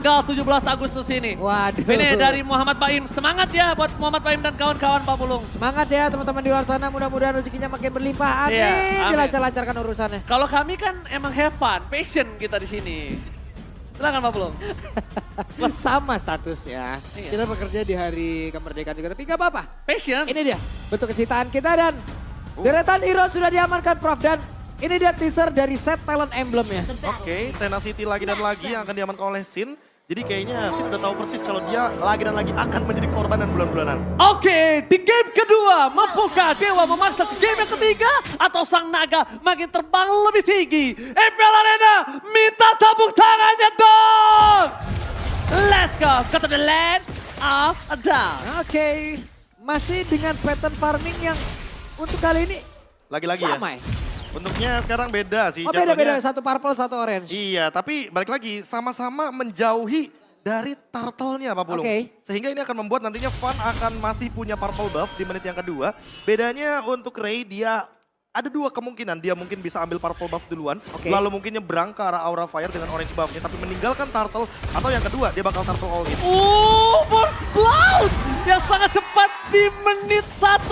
tanggal 17 Agustus ini. Waduh. Ini dari Muhammad Baim. Semangat ya buat Muhammad Baim dan kawan-kawan Pak Pulung. Semangat ya teman-teman di luar sana, mudah-mudahan rezekinya makin berlimpah. Amin. Iya, amin. Dilancar-lancarkan urusannya. Kalau kami kan emang have fun, passion kita di sini. Silakan Pak Pulung. Sama statusnya. Iya. Kita bekerja di hari kemerdekaan juga, tapi gak apa-apa. Passion. Ini dia bentuk kecintaan kita dan deretan hero sudah diamankan Prof. Dan ini dia teaser dari set talent emblemnya. Oke, Tenacity lagi dan lagi yang akan diamankan oleh Sin. Jadi kayaknya Sin udah tahu persis kalau dia lagi dan lagi akan menjadi korban dan bulan-bulanan. Oke, di game kedua, mampukah Dewa memaksa ke game yang ketiga atau Sang Naga makin terbang lebih tinggi? MPL Arena, minta tepuk tangannya dong! Let's go, go to the land of down. Oke, masih dengan pattern farming yang untuk kali ini Lagi-lagi ya. sama ya? Bentuknya sekarang beda sih. Oh beda-beda, jatuhnya. satu purple, satu orange. Iya, tapi balik lagi sama-sama menjauhi dari turtle-nya Pak Pulung. Oke. Sehingga ini akan membuat nantinya Fan akan masih punya purple buff di menit yang kedua. Bedanya untuk Ray dia ada dua kemungkinan. Dia mungkin bisa ambil purple buff duluan. Oke. Lalu mungkin nyebrang ke arah Aura Fire dengan orange buff-nya. Tapi meninggalkan turtle. Atau yang kedua dia bakal turtle all in. Burst Cloud yang sangat cepat di menit 1.00.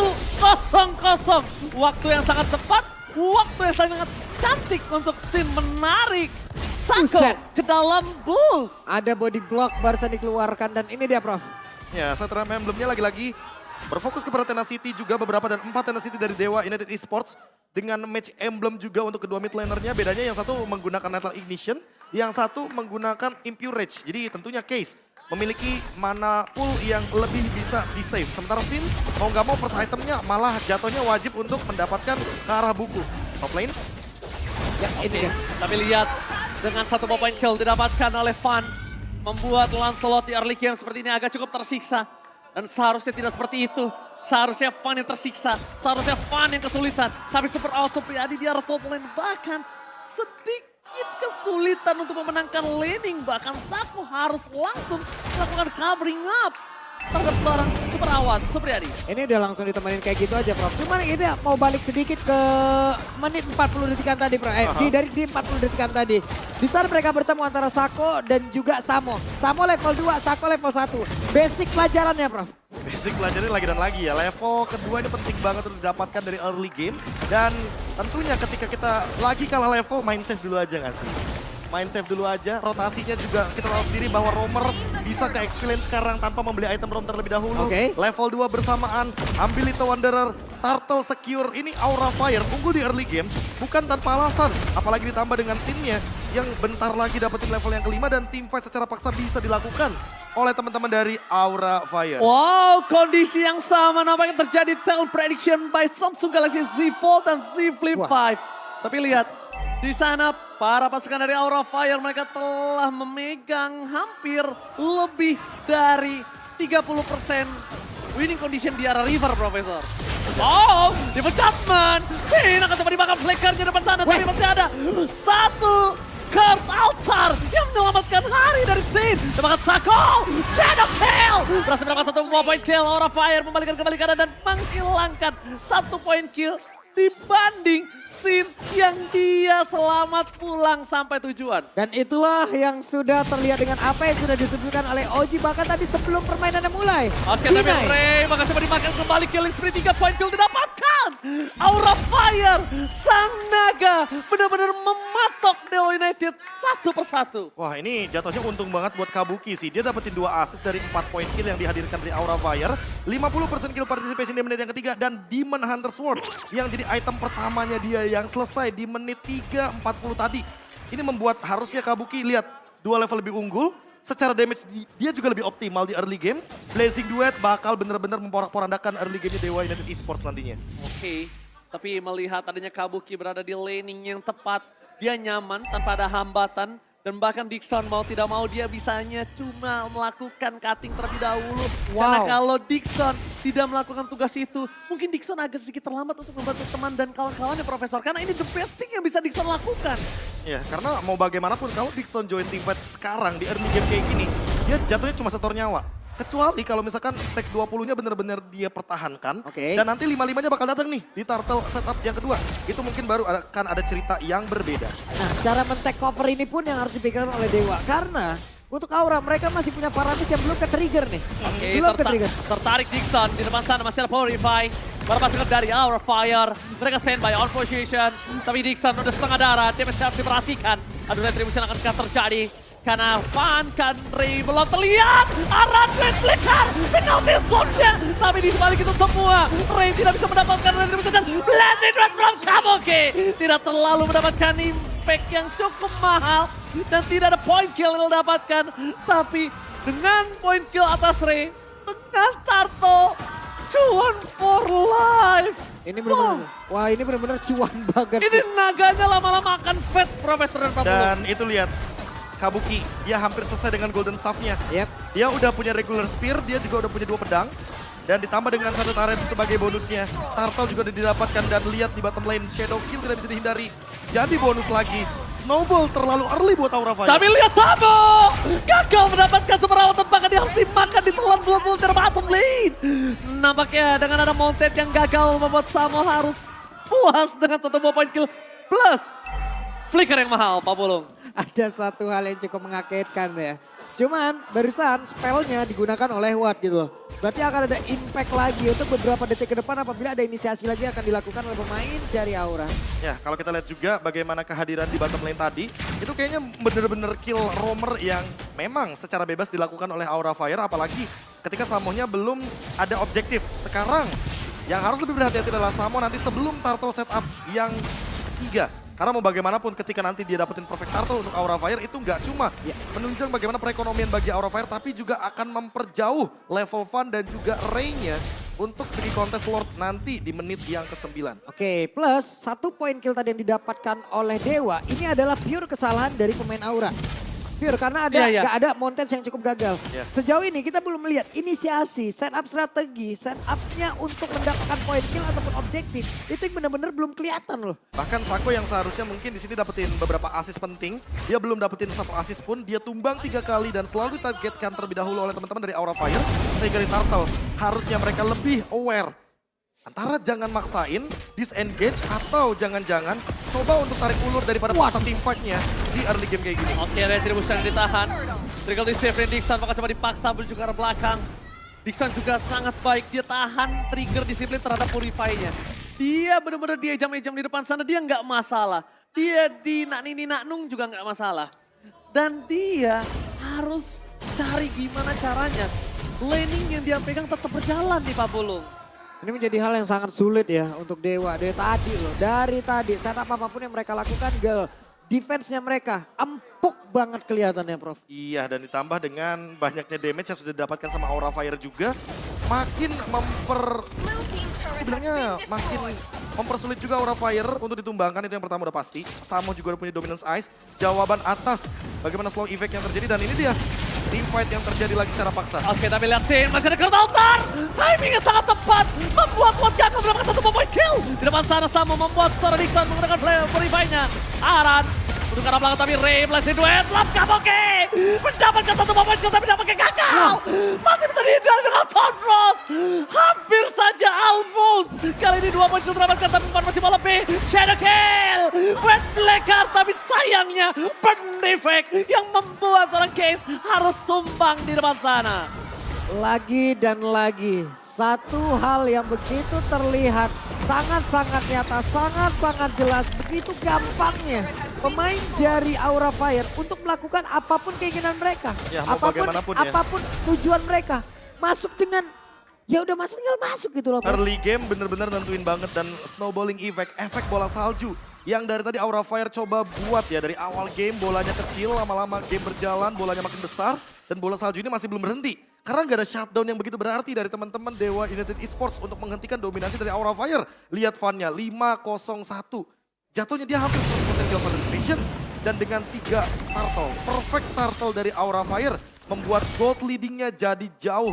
Waktu yang sangat tepat, waktu yang sangat cantik untuk Sin menarik Sako Buset. ke dalam bus. Ada body block barusan dikeluarkan dan ini dia Prof. Ya, Setra emblemnya lagi-lagi berfokus kepada Tenacity juga beberapa dan 4 Tenacity dari Dewa United Esports dengan match emblem juga untuk kedua mid lanernya. Bedanya yang satu menggunakan Lethal Ignition, yang satu menggunakan Impure Rage. Jadi tentunya Case memiliki mana pool yang lebih bisa di-save. Sementara Sin mau nggak mau first itemnya malah jatuhnya wajib untuk mendapatkan ke arah buku. Top lane, Ya ini dia. Tapi lihat dengan satu point kill didapatkan oleh Fan. Membuat Lancelot di early game seperti ini agak cukup tersiksa. Dan seharusnya tidak seperti itu. Seharusnya Fan yang tersiksa. Seharusnya Fan yang kesulitan. Tapi Super Out Supriyadi di arah top lane bahkan sedikit kesulitan untuk memenangkan laning. Bahkan Saku harus langsung melakukan covering up terhadap seorang Super Awat Supriyadi. Ini udah langsung ditemenin kayak gitu aja Prof. Cuman ini mau balik sedikit ke menit 40 detikan tadi Prof. Di 40 detikan tadi. Di saat mereka bertemu antara Sako dan juga Samo. Samo level 2, Sako level 1. Basic pelajarannya Prof. basic belajarnya lagi dan lagi ya. Level kedua ini penting banget untuk didapatkan dari early game. Dan tentunya ketika kita lagi kalah level, main safe dulu aja nggak sih? Main safe dulu aja, rotasinya juga kita tahu sendiri bahwa roamer bisa ke experience sekarang tanpa membeli item roam terlebih dahulu. Oke. Level 2 bersamaan, ambil itu Wanderer, Turtle secure, ini Aura Fire, unggul di early game, bukan tanpa alasan. Apalagi ditambah dengan scene-nya yang bentar lagi dapetin level yang kelima dan teamfight secara paksa bisa dilakukan oleh teman-teman dari Aura Fire. Wow, kondisi yang sama nampaknya terjadi talent prediction by Samsung Galaxy Z Fold dan Z Flip 5. Tapi lihat, di sana para pasukan dari Aura Fire mereka telah memegang hampir lebih dari 30% winning condition di arah river, Profesor. Oh, di adjustment. Sin akan coba dimakan flickernya depan sana, tapi masih ada satu Kurt Altar yang menyelamatkan hari dari Sin. Tebakan Sako, Shadow Kill. Berhasil mendapatkan satu point kill, Aura Fire membalikan kembali keadaan dan menghilangkan satu point kill dibanding Sin yang dia selamat pulang sampai tujuan. Dan itulah yang sudah terlihat dengan apa yang sudah disebutkan oleh Oji bahkan tadi sebelum permainannya mulai. Oke, tapi Deny. Ray bakal coba dimakan kembali killing spree 3 point kill didapatkan. Aura Fire, Sang Naga benar-benar mematok Dewa United satu persatu. Wah ini jatuhnya untung banget buat Kabuki sih. Dia dapetin 2 assist dari 4 point kill yang dihadirkan dari Aura Fire. 50% kill participation di menit yang ketiga dan Demon Hunter Sword yang jadi item pertamanya dia yang selesai di menit 3.40 tadi. Ini membuat harusnya Kabuki lihat 2 level lebih unggul. Secara damage dia juga lebih optimal di early game. Blazing Duet bakal benar-benar memporak-porandakan early game Dewa United Esports nantinya. Oke, tapi melihat adanya Kabuki berada di laning yang tepat, dia nyaman tanpa ada hambatan. Dan bahkan Dixon mau tidak mau dia bisanya cuma melakukan cutting terlebih dahulu. Karena kalau Dixon tidak melakukan tugas itu, mungkin Dixon agak sedikit terlambat untuk membantu teman dan kawan-kawannya Profesor. Karena ini the best thing yang bisa Dixon lakukan. Ya, karena mau bagaimanapun kalau Dixon join teamfight sekarang di early game kayak gini, dia jatuhnya cuma setor nyawa. Kecuali kalau misalkan stack 20-nya benar-benar dia pertahankan. Oke. Dan nanti 5-5-nya bakal datang nih di turtle setup yang kedua. Itu mungkin baru akan ada cerita yang berbeda. Nah, cara men-take cover ini pun yang harus dipikirkan oleh Dewa. Karena Untuk Aura, mereka masih punya Paramis yang belum ke-trigger nih. Oke, Belum ke-trigger. tertarik Dixon. Di depan sana masih ada Purify. Baru pasukan dari Aura Fire. Mereka standby on position. Tapi Dixon udah setengah darah. Dia masih harus diperhatikan. Aduh, retribution akan terjadi. Karena Van Ray belum terlihat. Aran Ray flicker. Penalty zone-nya. Tapi di sebalik itu semua. Ray tidak bisa mendapatkan retribution. Dan blended red from Kabuki. Tidak terlalu mendapatkan impact yang cukup mahal. Dan tidak ada point kill yang didapatkan. Tapi dengan point kill atas Ray. Dengan Turtle. Cuan for life. Ini benar-benar, wah ini benar-benar cuan banget. Ini naganya lama-lama akan fat, Profesor dan Pablo. Dan itu lihat, Kabuki, dia hampir selesai dengan Golden Staff-nya. Yep. Dia udah punya regular spear, dia juga udah punya 2 pedang. Dan ditambah dengan 1 turret sebagai bonusnya. Turtle juga udah didapatkan dan lihat di bottom lane, Shadow Kill tidak bisa dihindari. Jadi bonus lagi, Snowball terlalu early buat Aura Fire. Tapi lihat Samo, gagal mendapatkan semerawat tembakan yang harus dimakan di telan bulat dari bottom lane. Nampaknya dengan ada Mounted yang gagal membuat Samo harus puas dengan 1 point kill plus flicker yang mahal, Pak Bulung. Ada satu hal yang cukup mengagetkan ya. Cuman barusan spellnya digunakan oleh Watt gitu loh. Berarti akan ada impact lagi untuk beberapa detik ke depan apabila ada inisiasi lagi akan dilakukan oleh pemain dari Aura. Ya, kalau kita lihat juga bagaimana kehadiran di bottom lane tadi, itu kayaknya bener-bener kill roamer yang memang secara bebas dilakukan oleh Aura Fire, apalagi ketika Samonya belum ada objektif. Sekarang yang harus lebih berhati-hati adalah Samo nanti sebelum Turtle setup yang ketiga. Karena mau bagaimanapun ketika nanti dia dapetin perfect turtle untuk Aura Fire itu nggak cuma menunjang bagaimana perekonomian bagi Aura Fire, tapi juga akan memperjauh level fun dan juga range-nya untuk segi kontes Lord nanti di menit yang ke-9. Oke, plus 1 poin kill tadi yang didapatkan oleh Dewa, ini adalah pure kesalahan dari pemain Aura. Pure karena ada nggak ada Mountains yang cukup gagal. Sejauh ini kita belum melihat inisiasi, setup strategi, setupnya untuk mendapatkan point kill ataupun objektif. Itu yang benar-benar belum kelihatan loh. Bahkan Sako yang seharusnya mungkin di sini dapetin beberapa assist penting, dia belum dapetin 1 assist pun, dia tumbang 3 kali dan selalu ditargetkan terlebih dahulu oleh teman-teman dari Aura Fire. Sehingga di Turtle harusnya mereka lebih aware. Antara jangan maksain, disengage, atau jangan-jangan coba untuk tarik ulur daripada paksa team fight-nya di early game kayak gini. Oke, retribution ditahan. Trickle di save dan Dixon bakal coba dipaksa menuju ke arah belakang. Dixon juga sangat baik, dia tahan trigger disiplin terhadap Purify-nya. Dia benar-benar dia ejam-ejam di depan sana, dia nggak masalah. Dia di nak-nini-nak-nung juga nggak masalah. Dan dia harus cari gimana caranya laning yang dia pegang tetap berjalan nih Pak Bulung. Ini menjadi hal yang sangat sulit ya untuk Dewa. Dari tadi loh, dari tadi setup apapun yang mereka lakukan, defense-nya mereka empuk banget kelihatannya Prof. Iya, dan ditambah dengan banyaknya damage yang sudah didapatkan sama Aura Fire juga, makin mempersulit juga Aura Fire untuk ditumbangkan, itu yang pertama udah pasti. Samo juga udah punya dominance ice, jawaban atas bagaimana slow effect yang terjadi, dan ini dia team fight yang terjadi lagi secara paksa. Oke, tapi lihat sih, masih ada Altar. Timingnya sangat tepat, membuat Watt gagal mendapatkan 1 point kill. Di depan sana Samo membuat Star Dixon menggunakan Purify-nya. Aran untuk arah belakang, tapi Ray blessing duet, lap Kabuki mendapatkan 1 point kill, tapi dampaknya gagal. Masih bisa dihindari dengan Thunderous. Hampir saja almost. Kali ini 2 point kill terdapatkan, tapi umpan masih lebih. Shadow kill, Wet Blacker, tapi sayangnya burn effect yang membuat seorang Case harus tumbang di depan sana. Lagi dan lagi, satu hal yang begitu terlihat, sangat-sangat nyata, sangat-sangat jelas, begitu gampangnya pemain dari Aura Fire untuk melakukan apapun keinginan mereka. Ya, apapun tujuan mereka. Masuk dengan, ya udah masuk tinggal masuk gitu loh. Early game bener-bener nentuin banget, dan snowballing effect, efek bola salju. Yang dari tadi Aura Fire coba buat ya, dari awal game bolanya kecil, lama-lama game berjalan, bolanya makin besar. Dan bola salju ini masih belum berhenti. Karena nggak ada shutdown yang begitu berarti dari teman-teman Dewa United Esports untuk menghentikan dominasi dari Aura Fire. Lihat fun-nya, 5-0-1. Jatuhnya dia hampir 100% kill participation. Dan dengan 3 turtle, perfect turtle dari Aura Fire, membuat gold leadingnya jadi jauh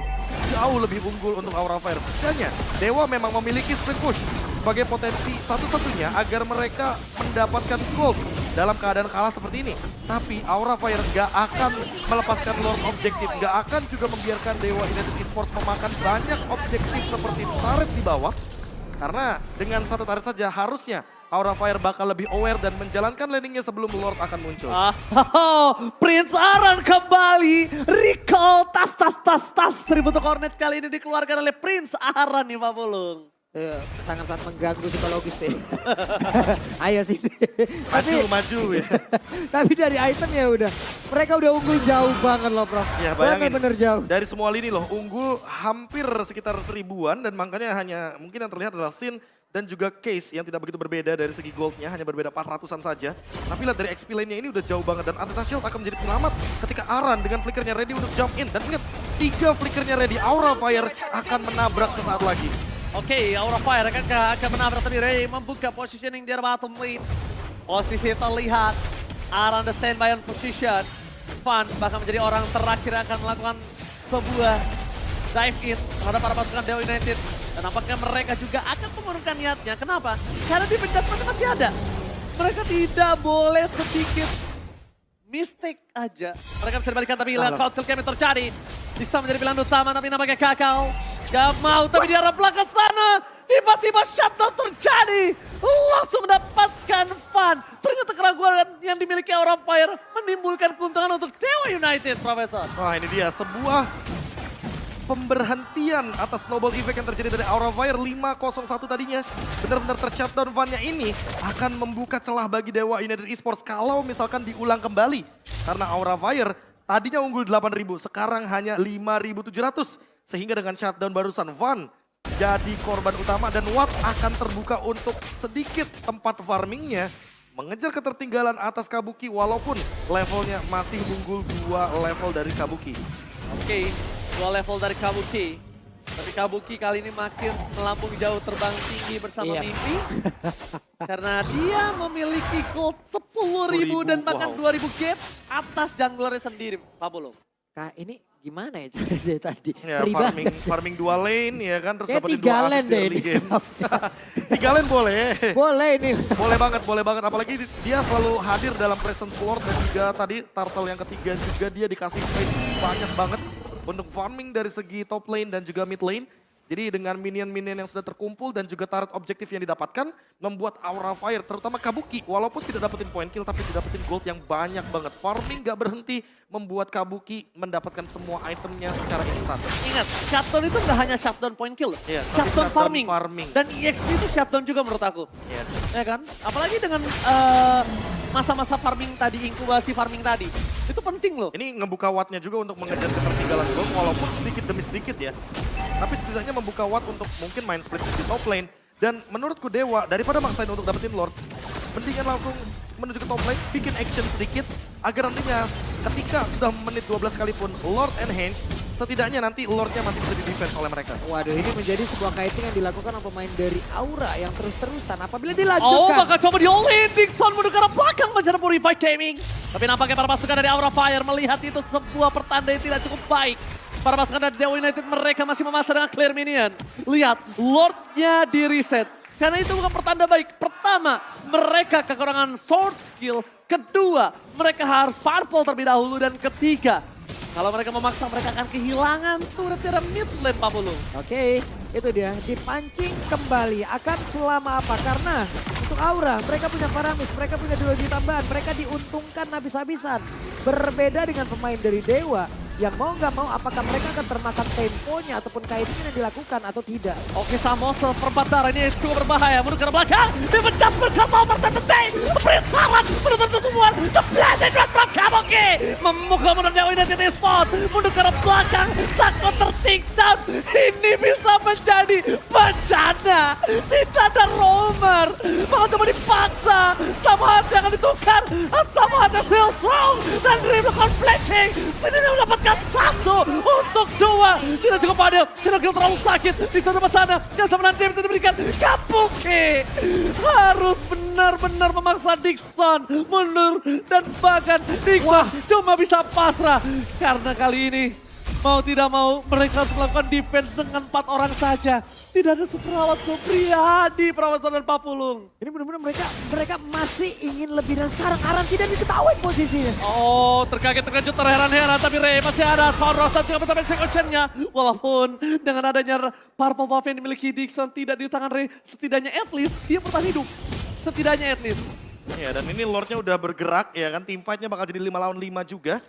lebih unggul untuk Aura Fire. Setidaknya Dewa memang memiliki sprint push sebagai potensi satu-satunya agar mereka mendapatkan gold dalam keadaan kalah seperti ini. Tapi Aura Fire nggak akan melepaskan Lord objektif, nggak akan juga membiarkan Dewa United Esports memakan banyak objektif seperti turret di bawah. Karena dengan 1 turret saja harusnya Aura Fire bakal lebih aware dan menjalankan landingnya sebelum Lord akan muncul. Prince Aran kembali. Recall tas. Tributo Cornet kali ini dikeluarkan oleh Prince Aran nih Pak Pulung. Sangat-sangat mengganggu psikologis deh. Ayo sih. Maju ya. Tapi dari item ya udah. Mereka udah unggul jauh banget loh Prof. Ya bayangin. Bener jauh. Dari semua lini loh, unggul hampir sekitar 1000-an dan makanya hanya mungkin yang terlihat adalah Sin dan juga Case yang tidak begitu berbeda dari segi goldnya, hanya berbeda 400-an saja. Tapi lihat dari XP lane-nya ini udah jauh banget dan Athena Shield akan menjadi penyelamat ketika Aran dengan flickernya ready untuk jump in. Dan ingat, 3 flickernya ready, Aura Fire akan menabrak sesaat lagi. Oke, Aura Fire akan menabrak tapi Ray membuka positioning di bottom lane. Posisi terlihat, Aran the standby on position. Van bahkan menjadi orang terakhir akan melakukan sebuah dive in terhadap para pasukan Dewa United. Dan nampaknya mereka juga akan mengurungkan niatnya. Kenapa? Karena di penjelasan masih ada. Mereka tidak boleh sedikit mistake aja. Mereka bisa dibalikan tapi lihat council kami terjadi. Bisa menjadi pilihan utama tapi nampaknya Kakao. Gak mau tapi di arah belakang sana. Tiba-tiba shutdown terjadi. Langsung mendapatkan Van. Ternyata keraguan yang dimiliki Aura Fire menimbulkan keuntungan untuk Dewa United, Profesor. Wah ini dia sebuah pemberhentian atas snowball effect yang terjadi dari Aura Fire 5-0-1 tadinya. Benar-benar tershutdown Van-nya ini akan membuka celah bagi Dewa United Esports kalau misalkan diulang kembali. Karena Aura Fire tadinya unggul 8.000, sekarang hanya 5.700. Sehingga dengan shutdown barusan Van jadi korban utama dan Watt akan terbuka untuk sedikit tempat farmingnya. Mengejar ketertinggalan atas Kabuki walaupun levelnya masih unggul 2 level dari Kabuki. Oke, 2 level dari Kabuki. Tapi Kabuki kali ini makin melambung jauh terbang tinggi bersama Mimpi. Karena dia memiliki gold 10.000 dan bahkan 2.000 gap atas junglernya sendiri, Pak Pulung. Kak ini gimana ya cara dia tadi? Ya farming 2 lane ya kan terus dapetin 2 3 lane assist di deh early ini. game. 3 lane boleh. Boleh ini. Boleh banget. Apalagi dia selalu hadir dalam presence Lord dan juga tadi turtle yang ketiga juga dia dikasih space banyak banget untuk farming dari segi top lane dan juga mid lane. Jadi dengan minion-minion yang sudah terkumpul dan juga turret objektif yang didapatkan membuat Aura Fire terutama Kabuki walaupun tidak dapetin point kill tapi didapetin gold yang banyak banget. Farming gak berhenti membuat Kabuki mendapatkan semua itemnya secara instan. Ingat, shutdown itu nggak hanya shutdown point kill, Iya, tapi shutdown farming. farming. Dan EXP itu shutdown juga menurut aku. Iya. Ya kan? Apalagi dengan masa-masa farming tadi, inkubasi farming tadi. Itu penting loh. Ini ngebuka wattnya juga untuk mengejar ketertinggalan gold walaupun sedikit demi sedikit ya. Tapi setidaknya membuka watt untuk mungkin main split di top lane. Dan menurutku Dewa daripada maksain untuk dapetin Lord, mendingan langsung menuju ke top lane, bikin action sedikit agar nantinya ketika sudah menit 12 sekalipun Lord and Henge, setidaknya nanti Lordnya masih bisa di-defense oleh mereka. Waduh ini menjadi sebuah kiting yang dilakukan oleh pemain dari Aura yang terus-terusan apabila Oh, dilanjutkan. bakal coba di all-in. Dixon menuju ke arah belakang mengejar Purify Gaming. Tapi nampaknya para pasukan dari Aura Fire melihat itu sebuah pertanda yang tidak cukup baik. Para pasukan dari Dewa United mereka masih memasang dengan clear minion. Lihat, Lordnya di reset. Karena itu bukan pertanda baik. Pertama, mereka kekurangan sword skill. Kedua, mereka harus purple terlebih dahulu. Dan ketiga, kalau mereka memaksa mereka akan kehilangan turret dari mid lane Pak Pulung. Oke, itu dia dipancing kembali. Akan selama apa? Karena untuk Aura mereka punya Paramis, mereka punya duologi tambahan, mereka diuntungkan habis-habisan. Berbeda dengan pemain dari Dewa yang mau nggak mau apakah mereka akan termakan temponya ataupun kiting yang dilakukan atau tidak. Oke, Samoso perempat darah ini cukup berbahaya. Mundur ke belakang, dipencet berkata terpenting. Prince Aran menutup itu semua. The Blazing Red from Kabuki. Memukul mundur Dewa United Esports. Mundur ke arah belakang, Sako tertikam. Ini bisa menjadi bencana. Tidak ada roamer. Bahkan coba dipaksa. Sama hati akan ditukar. Sama hati still strong. Dan Dream conflicting. Setidaknya mendapatkan satu untuk dua. Tidak cukup adil. Sinogil terlalu sakit. Di sana sana. Yang sama nanti bisa diberikan Kabuki. Harus benar-benar memaksa Dixon mundur. Dan bahkan Dixon cuma bisa pasrah. Karena kali ini mau tidak mau mereka harus melakukan defense dengan 4 orang saja. Tidak ada Suprawat, Supriyadi, Prawasan dan Papulung. Ini benar-benar mereka masih ingin lebih dan sekarang Aran tidak diketahui posisinya. Oh, terkaget-terkejut, terheran-heran. Tapi Ray masih ada. Soros dan juga sampai second-nya. Walaupun dengan adanya purple buff yang dimiliki Dixon tidak di tangan Ray. Setidaknya at least dia bertahan hidup. setidaknya at least. Ya, dan ini Lordnya udah bergerak ya kan, team fight-nya bakal jadi 5 lawan 5 juga.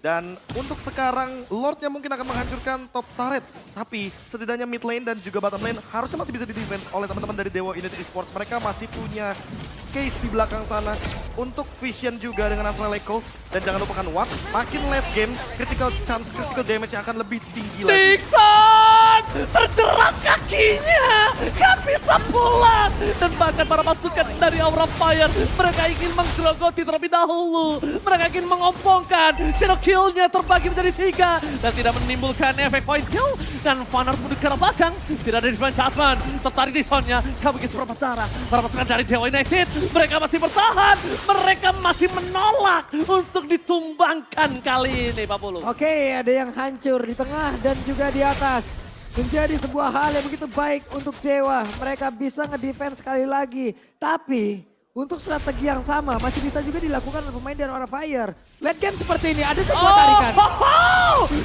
Dan untuk sekarang Lordnya mungkin akan menghancurkan top turret. Tapi setidaknya mid lane dan juga bottom lane harusnya masih bisa di-defense oleh teman-teman dari Dewa United Esports. Mereka masih punya case di belakang sana untuk Vision juga dengan Astral Echo. Dan jangan lupakan Watt, makin late game, critical chance, critical damage yang akan lebih tinggi lagi. Dixon terjerat kakinya, gak bisa pulas. Dan bahkan para pasukan dari Aura Fire, mereka ingin menggerogoti terlebih dahulu. Mereka ingin mengompongkan, Shadow Kill-nya terbagi menjadi 3. Dan tidak menimbulkan efek point kill. Dan Van harus mundur ke arah belakang, tidak ada defense judgment. Tertarik di zone-nya, Kabuki seperempat darah. Para pasukan dari Dewa United, mereka masih bertahan. Mereka masih menolak untuk ditumbangkan kali ini, Pak Bulu. Oke, ada yang hancur di tengah dan juga di atas. Menjadi sebuah hal yang begitu baik untuk Dewa. Mereka bisa ngedefense sekali lagi. Tapi untuk strategi yang sama masih bisa juga dilakukan oleh pemain dari Aura Fire. Late game seperti ini, ada sebuah tarikan.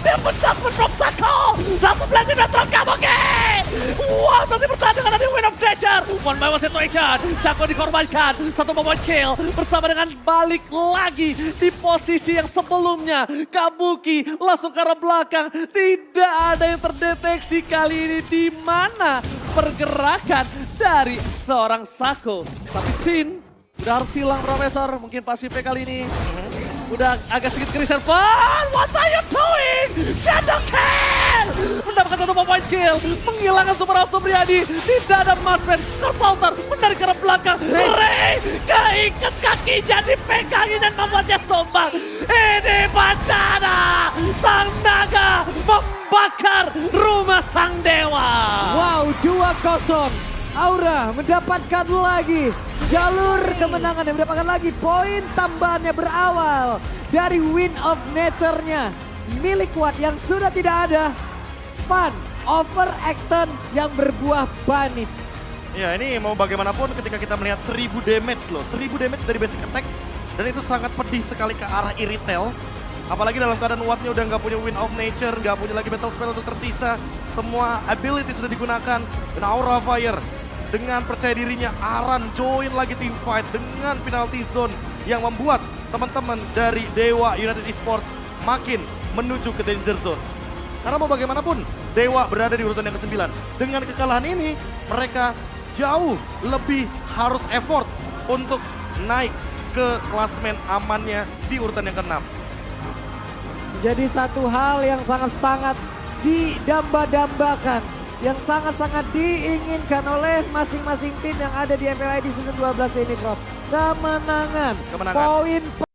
Dia pentas drop satu. Satu blessing dan drop Kabuki. Wah, masih bertahan dengan ada Win of Nature. One by one situation. Shaco dikorbankan. Satu moment kill. Bersama dengan balik lagi di posisi yang sebelumnya. Kabuki langsung ke arah belakang. Tidak ada yang terdeteksi kali ini di mana pergerakan dari seorang Shaco. Tapi Sin udah harus hilang, Profesor. Mungkin pasifnya kali ini udah agak sedikit krisis. What are you doing? Shadow Kill! Mendapatkan satu point kill. Menghilangkan Super Out Supriyadi. Tidak ada Maspen. Terpauter. Menarik ke arah belakang. Ray! Keikat kakinya dipegangin dan membuatnya tumbang. Ini bencana. Sang naga membakar rumah sang dewa. Wow, 2-0. Aura mendapatkan lagi jalur kemenangan dan mendapatkan lagi poin tambahannya berawal dari Win of Nature-nya milik Watt yang sudah tidak ada. Fun overextend yang berbuah manis. Ya ini mau bagaimanapun ketika kita melihat 1000 damage loh. 1000 damage dari basic attack. Dan itu sangat pedih sekali ke arah Iritel. Apalagi dalam keadaan Wattnya udah nggak punya Win of Nature, nggak punya lagi battle spell untuk tersisa. Semua ability sudah digunakan. Dan Aura Fire dengan percaya dirinya, Aran join lagi team fight dengan penalty zone yang membuat teman-teman dari Dewa United Esports makin menuju ke danger zone. Karena mau bagaimanapun, Dewa berada di urutan yang ke-9. Dengan kekalahan ini, mereka jauh lebih harus effort untuk naik ke klasmen amannya di urutan yang ke-6. Jadi satu hal yang sangat-sangat didamba-dambakan, yang sangat-sangat diinginkan oleh masing-masing tim yang ada di MPLI di season 12 ini, Prof. Kemenangan. Poin